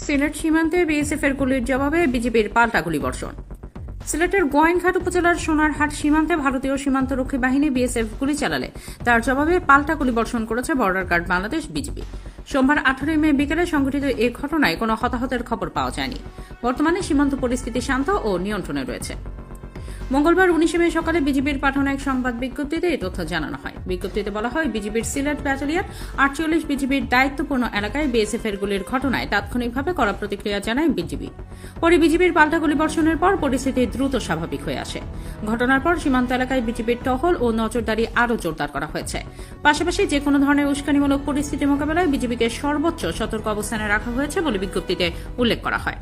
সিলেট সীমান্তে বিএসএফ এর গুলির জবাবে বিজিবির পাল্টা গুলিবর্ষণ। সিলেটের গোয়াইনঘাট উপজেলার সোনারহাট সীমান্তে ভারতীয় সীমান্তরক্ষী বাহিনী বিএসএফ গুলি চালালে তার জবাবে পাল্টা গুলিবর্ষণ করেছে বর্ডার গার্ড বাংলাদেশ বিজিবি। সোমবার 18 মে বিকেলে সংঘটিত এই ঘটনায় কোনো হতাহতের খবর পাওয়া যায়নি। বর্তমানে সীমান্ত পরিস্থিতি শান্ত ও নিয়ন্ত্রণে রয়েছে। মঙ্গলবার 19 মে সকালে বিজিবির পাঠানো এক সংবাদ বিজ্ঞপ্তিতে এই তথ্য জানানো হয়। বিজ্ঞপ্তিতে বলা হয়, বিজিবির সিলেট ব্যাটালিয়ন 48 বিজিবির দায়িত্বপূর্ণ এলাকায় বিএসএফ এর গুলির ঘটনায় তাৎক্ষণিকভাবে কড়া প্রতিক্রিয়া জানায় বিজিবি। পরে বিজিবির পাল্টা গুলিবর্ষণের পর পরিস্থিতি দ্রুত স্বাভাবিক হয়ে আসে। ঘটনার পর সীমান্ত এলাকায় বিজিবির টহল ও নজরদারি আরও জোরদার করা হয়েছে। পাশাপাশি যে কোনো ধরনের উস্কানিমূলক পরিস্থিতি মোকাবেলায় বিজিবিকে সর্বোচ্চ সতর্ক অবস্থানে রাখা হয়েছে বলে বিজ্ঞপ্তিতে উল্লেখ করা হয়।